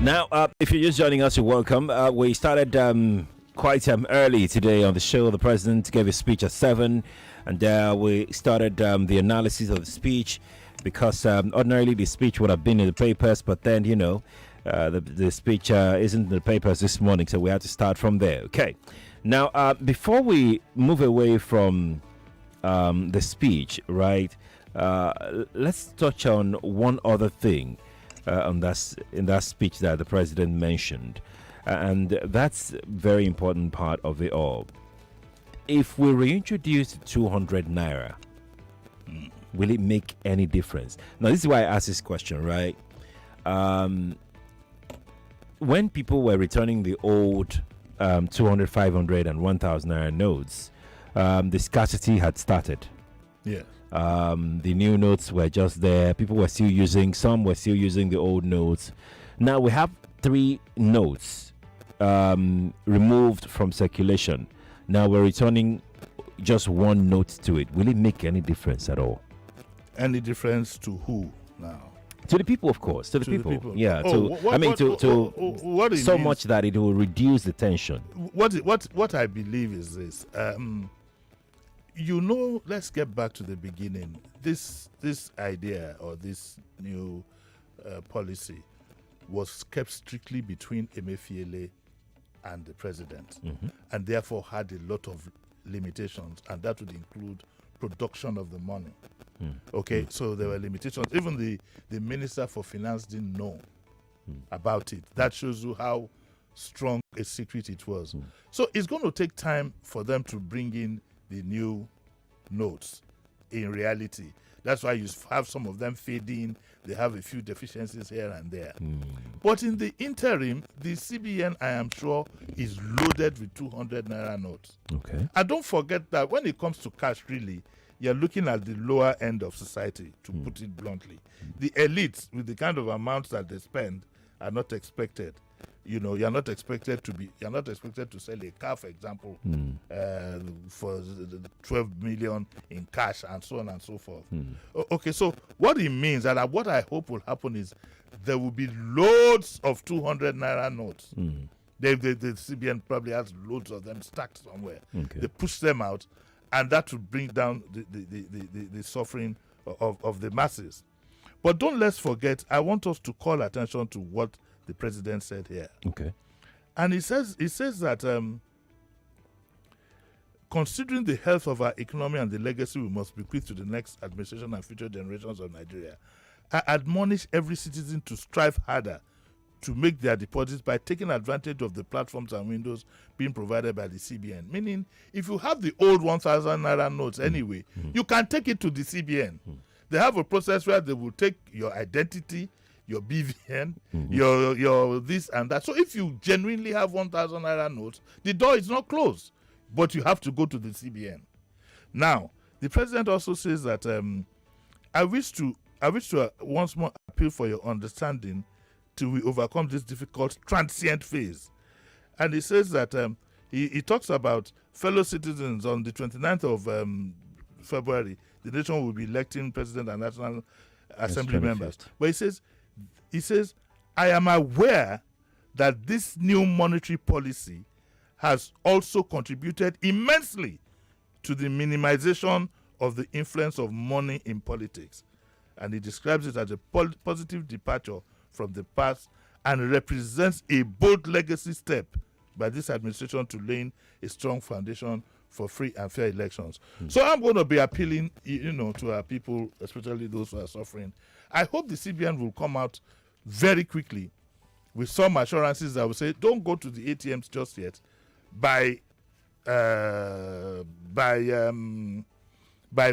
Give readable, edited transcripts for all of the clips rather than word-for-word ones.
Now, if you're just joining us, you're welcome. We started quite early today on the show. The president gave a speech at 7, and we started the analysis of the speech because ordinarily the speech would have been in the papers, but then, the speech isn't in the papers this morning, so we had to start from there. Okay. Now, before we move away from the speech, right, let's touch on one other thing. In that speech that the president mentioned, and that's a very important part of it all. If we reintroduce 200 naira, will it make any difference? Now, this is why I asked this question, right? When people were returning the old 200, 500, and 1,000 naira notes, the scarcity had started. Yeah. The new notes were just there. People were still using, some were still using the old notes. Now we have 3 notes removed from circulation. Now we're returning just 1 note to it. Will it make any difference at all? Any difference to who now? To the people, of course. To the people. Yeah. What so means, much that it will reduce the tension. What I believe is this. Let's get back to the beginning. This idea or this new policy was kept strictly between Emefiele and the president, and therefore had a lot of limitations, and that would include production of the money. Okay, so there were limitations. Even the Minister for Finance didn't know about it. That shows you how strong a secret it was. So it's going to take time for them to bring in the new notes in reality. That's why you have some of them fading. They have a few deficiencies here and there. But in the interim, the CBN, I am sure, is loaded with 200 naira notes. Okay. And don't forget that when it comes to cash, really, you're looking at the lower end of society, to put it bluntly. The elites, with the kind of amounts that they spend, are not expected. You're not expected to sell a car, for example, for 12 million in cash and so on and so forth. Okay, so what it means, and what I hope will happen, is there will be loads of 200 naira notes. The CBN probably has loads of them stacked somewhere. Okay. They push them out, and that will bring down the suffering of the masses. But let's forget, I want us to call attention to what the president said here. Okay. And he says that considering the health of our economy and the legacy we must bequeath to the next administration and future generations of Nigeria, I admonish every citizen to strive harder to make their deposits by taking advantage of the platforms and windows being provided by the CBN. Meaning, if you have the old 1,000 naira notes anyway, you can take it to the CBN. They have a process where they will take your identity, your BVN, your this and that. So if you genuinely have 1,000 naira notes, the door is not closed, but you have to go to the CBN. Now, the president also says that I wish to once more appeal for your understanding till we overcome this difficult transient phase. And he says that he talks about fellow citizens on the 29th of February. The nation will be electing president and National Assembly members. But he says, I am aware that this new monetary policy has also contributed immensely to the minimization of the influence of money in politics. And he describes it as a positive departure from the past and represents a bold legacy step by this administration to laying a strong foundation for free and fair elections. So I'm going to be appealing, to our people, especially those who are suffering. I hope the CBN will come out very quickly with some assurances that will say, don't go to the ATMs just yet. By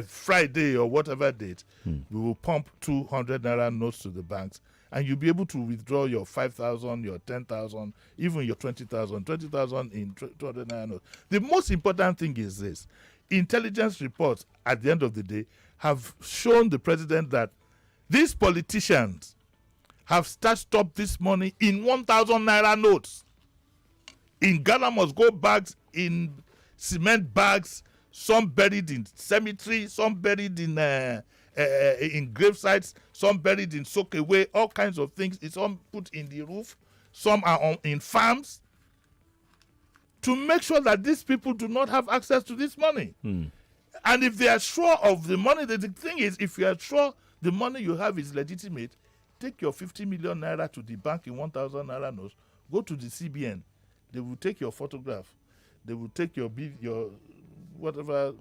Friday or whatever date, we will pump 200 naira notes to the banks, and you'll be able to withdraw your 5,000, your 10,000, even your 20,000 in 200 naira notes. The most important thing is this: intelligence reports at the end of the day have shown the president that these politicians have stashed up this money in 1,000 naira notes, in Ghana must go bags, in cement bags, some buried in cemetery, some buried in in grave sites, some buried in soak away, all kinds of things. It's some put in the roof, some are in farms, to make sure that these people do not have access to this money. And if they are sure of the money, the thing is, if you are sure the money you have is legitimate, take your 50 million naira to the bank in 1,000 naira notes, go to the CBN, they will take your photograph, they will take your whatever.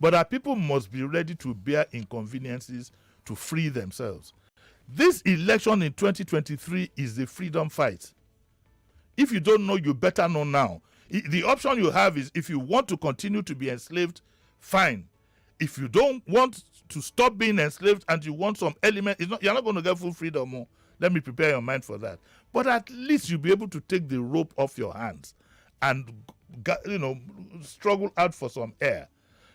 But our people must be ready to bear inconveniences to free themselves. This election in 2023 is the freedom fight. If you don't know, you better know now. The option you have is, if you want to continue to be enslaved, fine. If you don't want to stop being enslaved and you want some element, you're not going to get full freedom more. Let me prepare your mind for that. But at least you'll be able to take the rope off your hands and, struggle out for some air.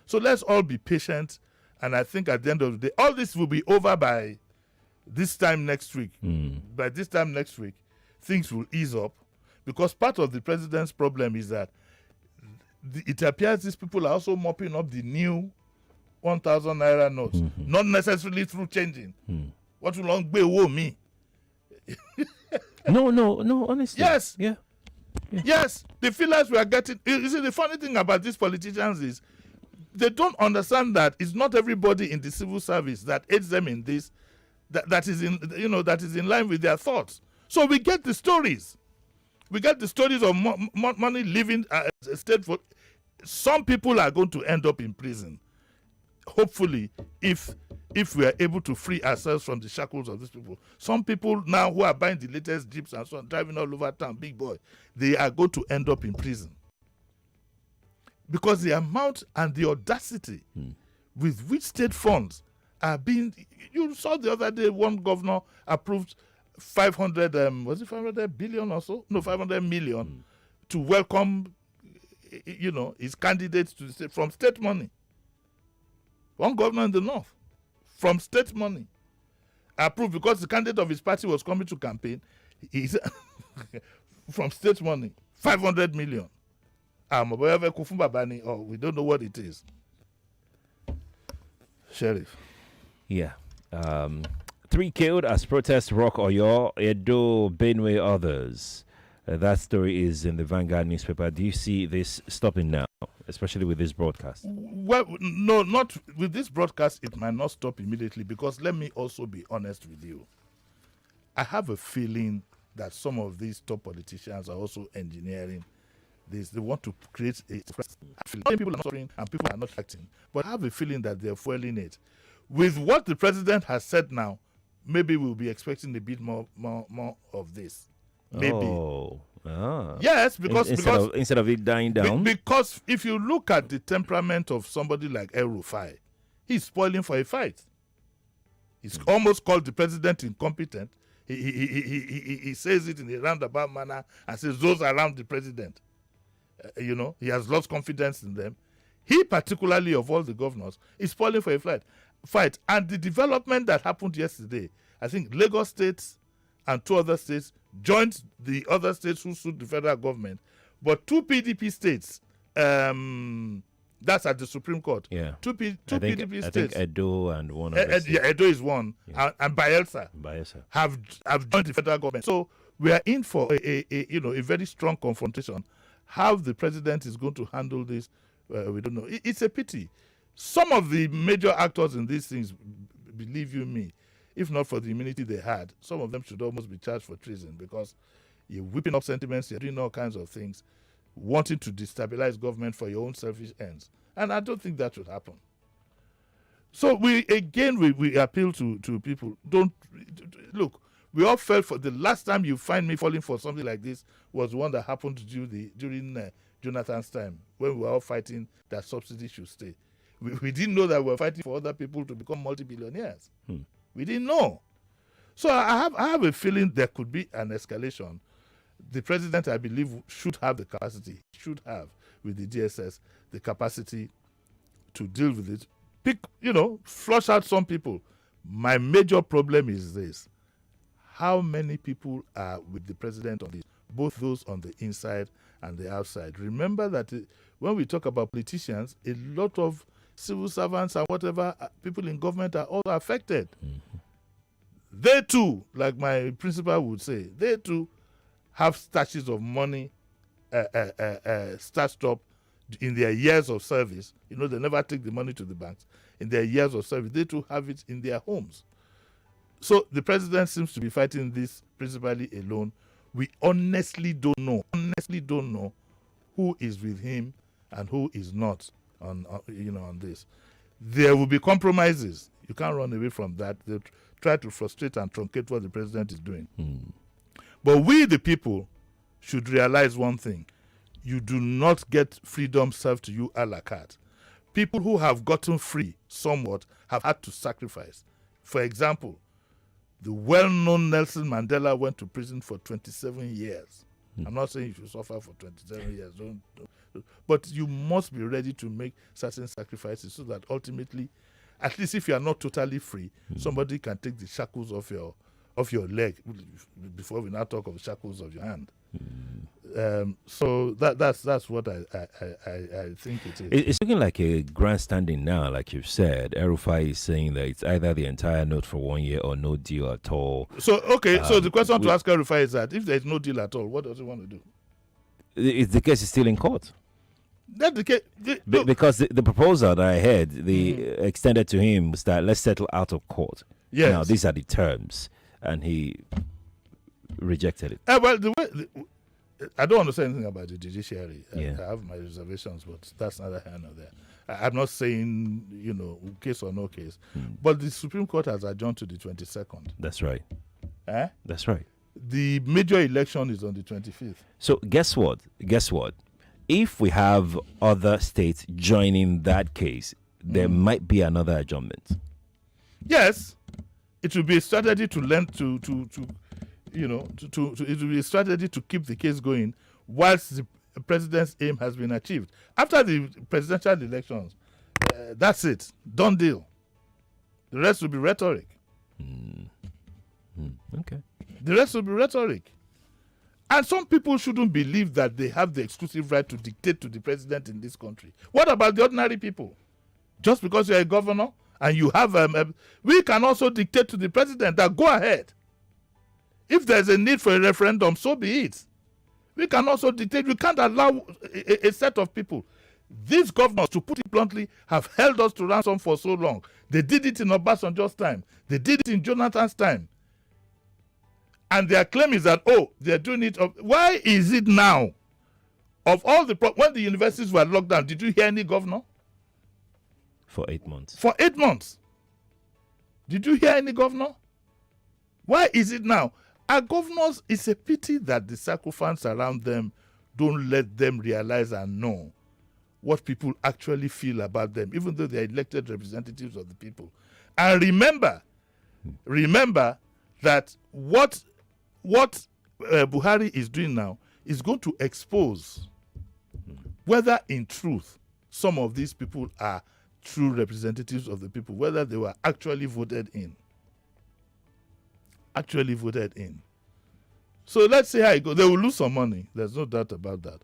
So let's all be patient. And I think at the end of the day, all this will be over by this time next week. By this time next week, things will ease up. Because part of the president's problem is that it appears these people are also mopping up the new 1,000 naira notes, not necessarily through changing. What will long be me? No, honestly. Yes. Yeah. Yes, the feelers we are getting. You see, the funny thing about these politicians is they don't understand that it's not everybody in the civil service that aids them in this, that is in line with their thoughts. So we get the stories. We get the stories of money leaving state for. Some people are going to end up in prison. Hopefully, if we are able to free ourselves from the shackles of these people. Some people now who are buying the latest jeeps and so on, driving all over town, big boy, they are going to end up in prison. Because the amount and the audacity with which state funds are being... You saw the other day one governor approved 500 billion or so? No, 500 million to welcome, his candidates to the state from state money. One governor in the north, from state money, approved because the candidate of his party was coming to campaign. He's from state money, 500 million. We don't know what it is. Sheriff. Yeah. 3 killed as protests rock Oyo, Edo, Benue, others. That story is in the Vanguard newspaper. Do you see this stopping now, especially with this broadcast? Well, no, not with this broadcast. It might not stop immediately, because let me also be honest with you. I have a feeling that some of these top politicians are also engineering this. They want to create a... People are not suffering and people are not acting. But I have a feeling that they're fueling it. With what the president has said now, maybe we'll be expecting a bit more of this. Maybe. Yes, because instead of it dying down. Because if you look at the temperament of somebody like El Rufai, he's spoiling for a fight. He's almost called the president incompetent. He says it in a roundabout manner and says those around the president. He has lost confidence in them. He, particularly of all the governors, is spoiling for a fight. And the development that happened yesterday, I think Lagos State and 2 other states joined the other states who sued the federal government. But 2 PDP states, that's at the Supreme Court. Yeah. Two PDP states. I think Edo and one of Edo is one. Yeah. And Bayelsa have joined the federal government. So we are in for a very strong confrontation. How the president is going to handle this, we don't know. It's a pity. Some of the major actors in these things, believe you me, if not for the immunity they had, some of them should almost be charged for treason, because you're whipping up sentiments, you're doing all kinds of things, wanting to destabilize government for your own selfish ends. And I don't think that should happen. So we appeal to people. Don't look. We all fell for the last time you find me falling for something like this was the one that happened during Jonathan's time, when we were all fighting that subsidy should stay. We didn't know that we were fighting for other people to become multi-billionaires. We didn't know. So I have a feeling there could be an escalation. The president, I believe, should have the capacity, with the DSS, the capacity to deal with it. Flush out some people. My major problem is this. How many people are with the president on this? Both those on the inside and the outside. Remember that when we talk about politicians, a lot of civil servants and whatever people in government are also affected. They too, like my principal would say, they too have stashes of money stashed up in their years of service. You know, they never take the money to the banks. In their years of service, they too have it in their homes. So the president seems to be fighting this principally alone. We honestly don't know who is with him and who is not on this. There will be compromises. You can't run away from that. They try to frustrate and truncate what the president is doing. But we, the people, should realize one thing. You do not get freedom served to you a la carte. People who have gotten free somewhat have had to sacrifice. For example, the well-known Nelson Mandela went to prison for 27 years. I'm not saying you should suffer for 27 years. Don't. But you must be ready to make certain sacrifices so that ultimately, at least if you are not totally free, somebody can take the shackles off your leg before we now talk of the shackles of your hand. So that's what I think it is. It's looking like a grandstanding now, like you've said. El-Rufai is saying that it's either the entire note for 1 year or no deal at all. So, so the question to ask El-Rufai is that if there's no deal at all, what does he want to do? The case is still in court. That's the case. Because the proposal that I heard, extended to him was that let's settle out of court. Yes. Now, these are the terms. And he rejected it. Well, I don't understand anything about the judiciary. I have my reservations, but that's neither here nor there. I'm not saying, case or no case. But the Supreme Court has adjourned to the 22nd. That's right. That's right. The major election is on the 25th. So guess what? If we have other states joining that case, there might be another adjournment. Yes. It will be a strategy to learn it will be a strategy to keep the case going whilst the president's aim has been achieved. After the presidential elections, that's it. Done deal. The rest will be rhetoric. Okay. The rest will be rhetoric. And some people shouldn't believe that they have the exclusive right to dictate to the president in this country. What about the ordinary people? Just because you're a governor and you have we can also dictate to the president that go ahead. If there's a need for a referendum, so be it. We can also dictate. We can't allow a set of people. These governors, to put it bluntly, have held us to ransom for so long. They did it in Obasanjo's time. They did it in Jonathan's time. And their claim is that, they're doing it. Why is it now? Of all when the universities were locked down, did you hear any governor? For 8 months. For 8 months. Did you hear any governor? Why is it now? Our governors, it's a pity that the sycophants around them don't let them realize and know what people actually feel about them, even though they're elected representatives of the people. And remember that what Buhari is doing now is going to expose whether in truth some of these people are true representatives of the people, whether they were actually voted in. So let's see how it goes. They will lose some money. There's no doubt about that.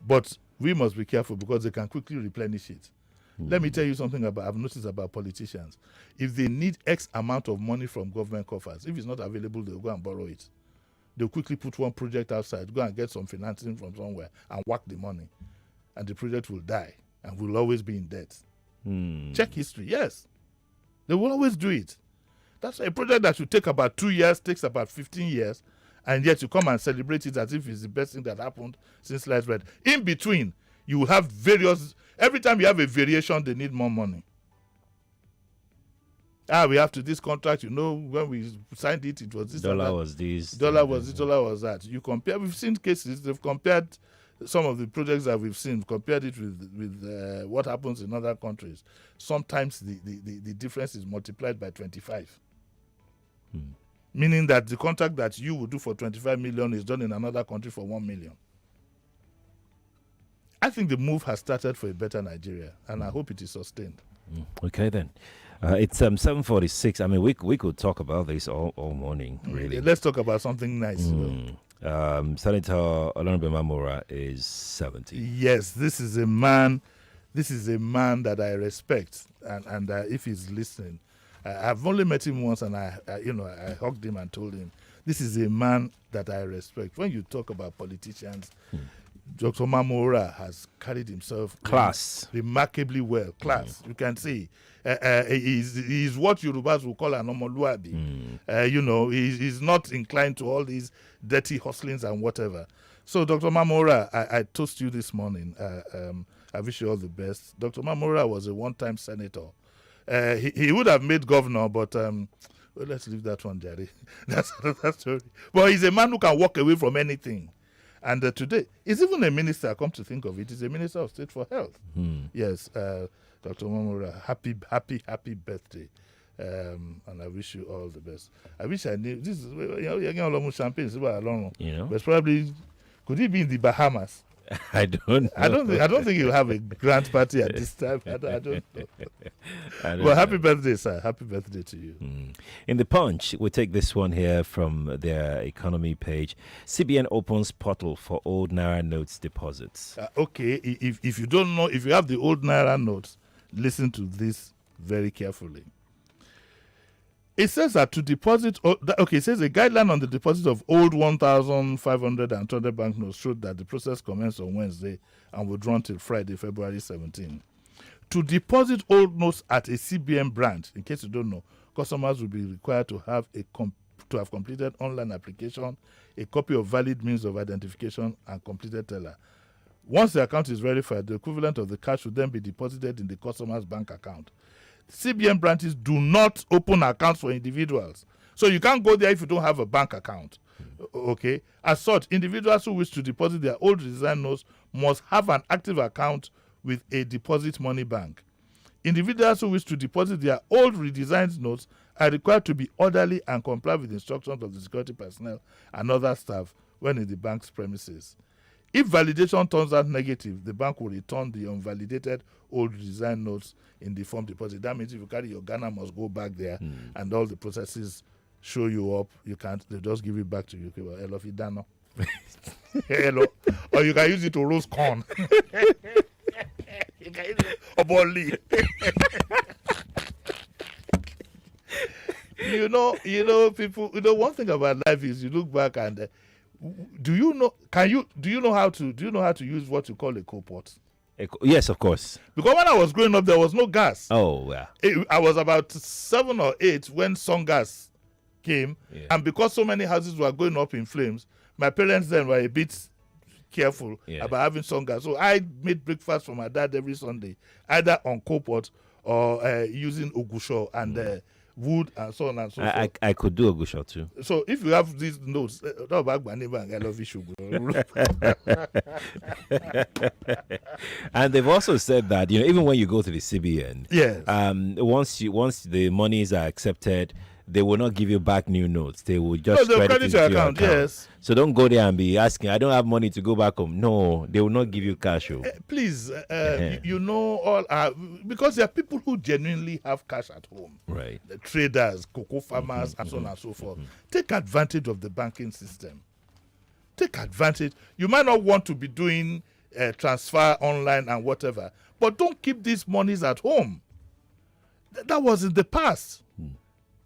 But we must be careful because they can quickly replenish it. Let me tell you something I've noticed about politicians. If they need X amount of money from government coffers, if it's not available, they'll go and borrow it. They'll quickly put one project outside, go and get some financing from somewhere and whack the money. And the project will die and will always be in debt. Check history, yes. They will always do it. That's a project that should take about 2 years, takes about 15 years, and yet you come and celebrate it as if it's the best thing that happened since sliced bread. In between, you will have various. Every time you have a variation, they need more money. We have to this contract. When we signed it, it was this. Dollar was this. Dollar was this. Dollar was that. You compare. We've seen cases. They've compared some of the projects that we've seen. Compared it with what happens in other countries. Sometimes the difference is multiplied by 25. Meaning that the contract that you would do for 25 million is done in another country for 1 million. I think the move has started for a better Nigeria, and I hope it is sustained. Okay, then. It's 7:46. I mean, we could talk about this all morning, really. Let's talk about something nice. Senator Olorunbe Mamora is 70. Yes, this is a man this is a man that I respect, and if he's listening, I've only met him once, and I hugged him and told him, this is a man that I respect. When you talk about politicians, Dr. Mamora has carried himself remarkably well. Class, you can see. He's what Yorubas will call an omoluabi. He's not inclined to all these dirty hustlings and whatever. So, Dr. Mamora, I toast you this morning. I wish you all the best. Dr. Mamora was a one-time senator. He would have made governor, but let's leave that one, Jerry. That's another story. But he's a man who can walk away from anything. And today, he's even a minister, come to think of it. He's a minister of state for health. Yes, Dr. Mamora, happy birthday. And I wish you all the best. I wish I knew. This is, you're getting almost champagne. But probably, could he be in the Bahamas? I don't know. I don't think you'll have a grand party at this time. I don't know. Well, happy birthday, sir. Happy birthday to you. In the Punch, we take this one here from their economy page. CBN opens portal for old Naira notes deposits. Okay, if you don't know, if you have the old Naira notes, listen to this very carefully. It says that to deposit, it says a guideline on the deposit of old 1,500 and 200 banknotes showed that the process commenced on Wednesday and would run till Friday, February 17. To deposit old notes at a CBN branch, in case you don't know, customers will be required to have have completed online application, a copy of valid means of identification, and completed teller. Once the account is verified, the equivalent of the cash will then be deposited in the customer's bank account. CBN branches do not open accounts for individuals. So you can't go there if you don't have a bank account. Okay? As such, individuals who wish to deposit their old redesigned notes must have an active account with a deposit money bank. Individuals who wish to deposit their old redesigned notes are required to be orderly and comply with instructions of the security personnel and other staff when in the bank's premises. If validation turns out negative, the bank will return the unvalidated old design notes in the form deposit. That means if you carry your Ghana, must go back there and all the processes show you up. You can't, they just give it back to you. Okay, well, hello, Fidano. Hello. Or you can use it to roast corn. You can use it oboli. People, one thing about life is you look back and do you know how to use what you call a coal pot? Yes, of course. Because when I was growing up, there was no gas. Oh, yeah. I was about 7 or 8 when sun gas came, and because so many houses were going up in flames, my parents then were a bit careful about having sun gas. So I made breakfast for my dad every Sunday, either on coal pot or using ogusho and wood and so on and so forth. I could do a good shot too. So if you have these notes, I love you. And they've also said that even when you go to the CBN, yes, once the monies are accepted, they will not give you back new notes. They will just credit your account. Yes. So don't go there and be asking, I don't have money to go back home. No, they will not give you cash. Please, because there are people who genuinely have cash at home. Right. The traders, cocoa farmers, and so on and so forth. Take advantage of the banking system. Take advantage. You might not want to be doing transfer online and whatever, but don't keep these monies at home. That was in the past.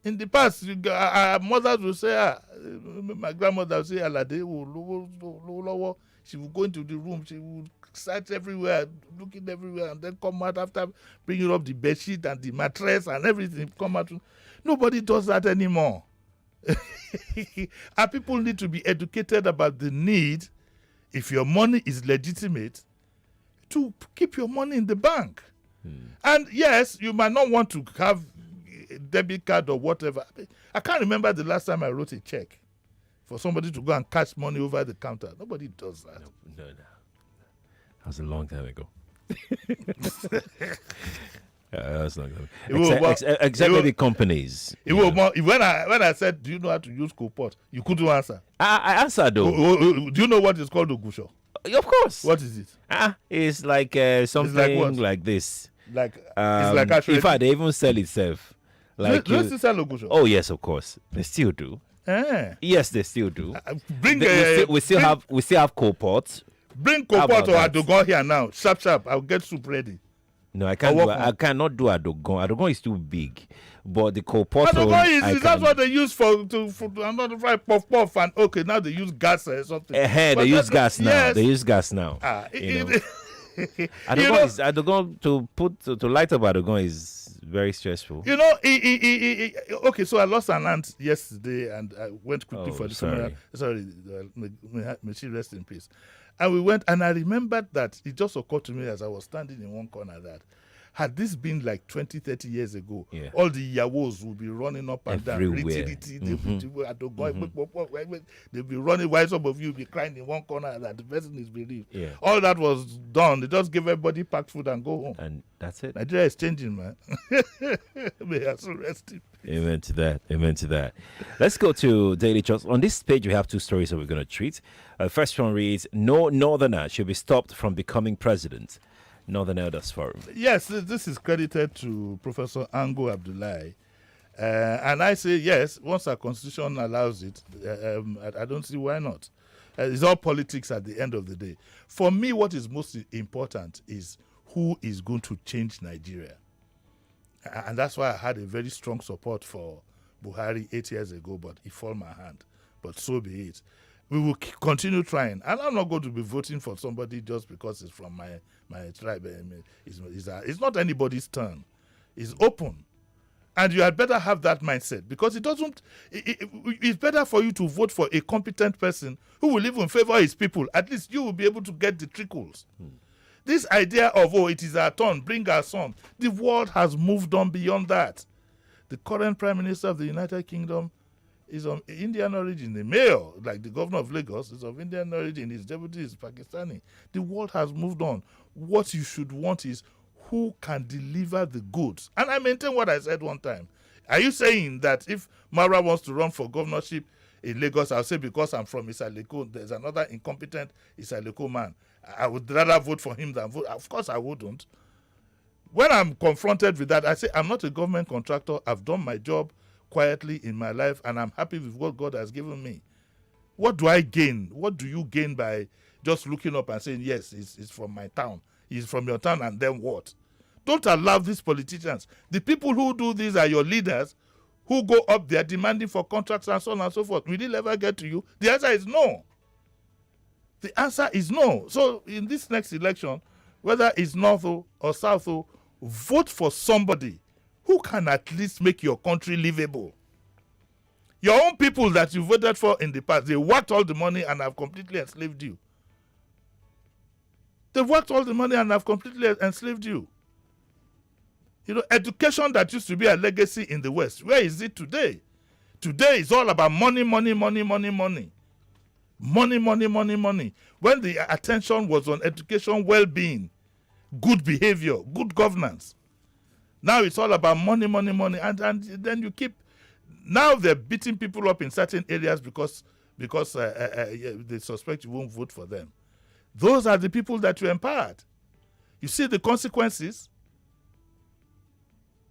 In the past, our mothers would say, my grandmother would say, she would go into the room, she would search everywhere, looking everywhere, and then come out after bringing up the bedsheet and the mattress and everything. Come out. Nobody does that anymore. And people need to be educated about the need, if your money is legitimate, to keep your money in the bank. And yes, you might not want to have debit card or whatever. I can't remember the last time I wrote a check for somebody to go and cash money over the counter. Nobody does that. No. That was a long time ago. That's not good. Except maybe companies. When I said, do you know how to use Copot? You couldn't answer. I answered though. Do you know what is called Ogusho? Of course. What is it? It's like something like this. It's like actually. In fact, they even sell itself. Like do you still sell Ogusho? Oh yes, of course. They still do. Yes, they still do. We still have Copot. Bring Copot or Adogon here now. Sharp. I'll get soup ready. No, I can't Or do. work I on- cannot do Adogon. Adogon is too big, but the Kopoto. That's what they use for another fry puff puff, and okay, now they use gas or something. They But use gas now. yes. They use gas now. You know, Adogon to light up Adogon is very stressful. You know, okay, so I lost an aunt yesterday, and I went quickly for the funeral. Sorry, may she rest in peace. And we went, and I remembered that it just occurred to me as I was standing in one corner that had this been like 20, 30 years ago, all the Yawos would be running up and everywhere. Down. They'll be running while some of you will be crying in one corner that the person is bereaved. Yeah. All that was done. They just give everybody packed food and go home. And that's it. Nigeria is changing, man. May I so rest in peace. Amen to that. Amen to that. Let's go to Daily Trust. On this page, we have two stories that we're going to treat. First one reads, "No Northerner should be stopped from becoming president." Northern Elders Forum. Yes, this is credited to Professor Ango Abdullahi. And I say, yes, once our constitution allows it, I don't see why not. It's all politics at the end of the day. For me, what is most important is who is going to change Nigeria. And that's why I had a very strong support for Buhari 8 years ago, but he fell my hand. But so be it. We will continue trying. And I'm not going to be voting for somebody just because it's from my tribe. It's not anybody's turn. It's open. And you had better have that mindset, because it's better for you to vote for a competent person who will even favor his people. At least you will be able to get the trickles. This idea of, it is our turn, bring our son. The world has moved on beyond that. The current Prime Minister of the United Kingdom is of Indian origin. The mayor, like the governor of Lagos, is of Indian origin. His deputy is Pakistani. The world has moved on. What you should want is who can deliver the goods. And I maintain what I said one time. Are you saying that if Mara wants to run for governorship in Lagos, I'll say because I'm from Isaleko, there's another incompetent Isaleko man, I would rather vote for him than vote? Of course I wouldn't. When I'm confronted with that, I say I'm not a government contractor. I've done my job quietly in my life, and I'm happy with what God has given me. What do I gain? What do you gain by just looking up and saying, yes, it's from my town. He's from your town, and then what? Don't allow these politicians. The people who do these are your leaders who go up there demanding for contracts and so on and so forth. Will it ever get to you? The answer is no. The answer is no. So in this next election, whether it's North or South, vote for somebody who can at least make your country livable. Your own people that you voted for in the past, they worked all the money and have completely enslaved you. They've worked all the money and have completely enslaved you. You know, education that used to be a legacy in the West, where is it today? Today is all about money, money, money, money, money. Money, money, money, money. When the attention was on education, well-being, good behavior, good governance. Now it's all about money, money, money. And then you keep... Now they're beating people up in certain areas because they suspect you won't vote for them. Those are the people that you empowered. You see the consequences?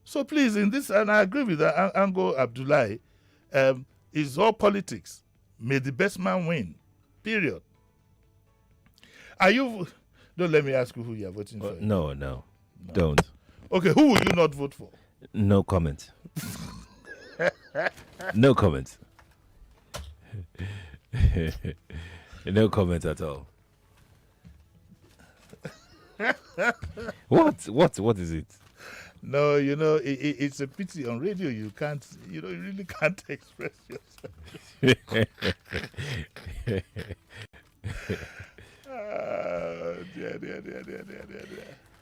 So please, in this, and I agree with Ango Abdullahi, it's all politics. May the best man win. Period. Don't let me ask you who you are voting for. No, don't. Okay, who will you not vote for? No comment. No comment. No comment at all. What is it? No, you know, it's a pity on radio. You really can't express yourself. Dear.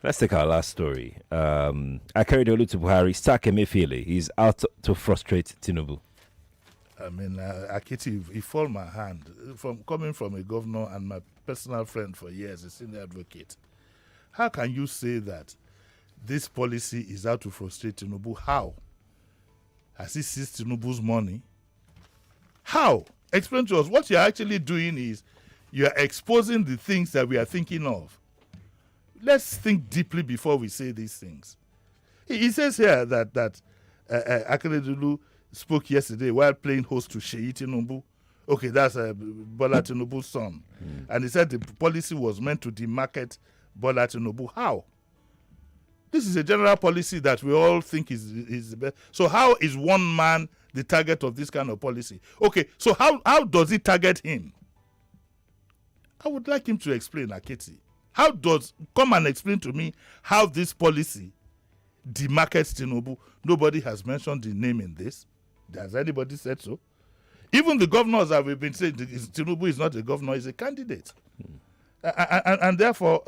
Let's take our last story. Akeredolu to Buhari, sack Emefiele. He's out to frustrate Tinubu. I mean, Akiti, he fall my hand. Coming from a governor and my personal friend for years, a senior advocate. How can you say that this policy is out to frustrate Tinubu? How? Has he seized Tinubu's money? How? Explain to us. What you're actually doing is you're exposing the things that we are thinking of. Let's think deeply before we say these things. He says here that Akeredolu spoke yesterday while playing host to Sheyi Tinubu. Okay, that's Bola Tinubu's son. And he said the policy was meant to demarket Bola Tinubu. How? This is a general policy that we all think is the best. So how is one man the target of this kind of policy? Okay, so how does it target him? I would like him to explain, Aketi. Come and explain to me how this policy demarkets Tinubu. Nobody has mentioned the name in this. Has anybody said so? Even the governors that we've been saying, Tinubu is not a governor, he's a candidate. And therefore,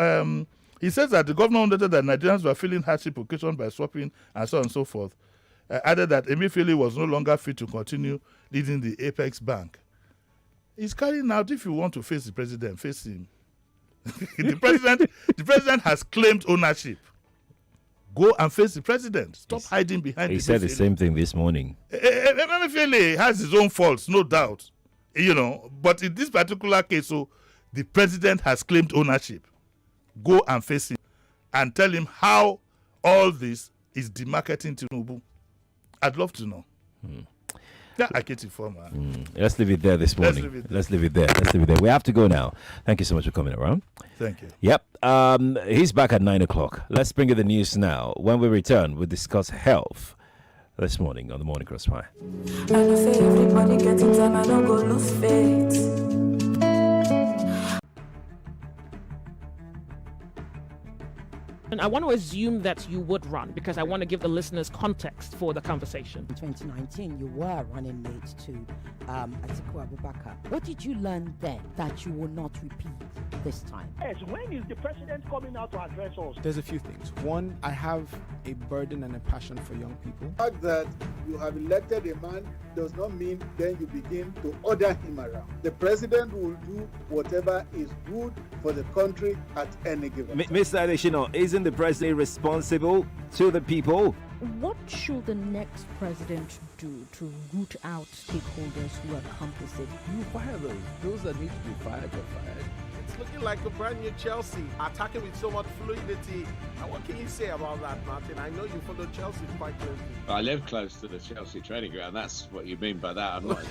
he says that the governor noted that Nigerians were feeling hardship occasioned by swapping and so on and so forth. Added that Emefiele was no longer fit to continue leading the Apex Bank. He's carrying out, if you want to face the president, face him. The president has claimed ownership. Go and face the president. Stop hiding behind. He said the same thing this morning. Emefiele has his own faults, no doubt. But in this particular case, so the president has claimed ownership. Go and face him and tell him how all this is demarketing Tinubu. I'd love to know. Yeah, I get it for man. Let's leave it there this morning. Let's leave it there. We have to go now. Thank you so much for coming around. Thank you. Yep. He's back at 9 o'clock. Let's bring you the news now. When we return, we'll discuss health this morning on the Morning Crossfire. I know say everybody getting time, I don't go lose faith. And I want to assume that you would run because I want to give the listeners context for the conversation. In 2019, you were running mate to Atiku Abubakar. What did you learn then that you will not repeat this time? Yes, when is the president coming out to address us? There's a few things. One, I have a burden and a passion for young people. The fact that you have elected a man does not mean then you begin to order him around. The president will do whatever is good for the country at any given time. Mr. Adeshino, isn't the president responsible to the people? What should the next president do to root out stakeholders who are complicit? You fire those. Those that need to be fired are fired. It's looking like a brand new Chelsea, attacking with so much fluidity. And what can you say about that, Martin? I know you follow Chelsea quite closely. I live close to the Chelsea training ground. That's what you mean by that. I'm not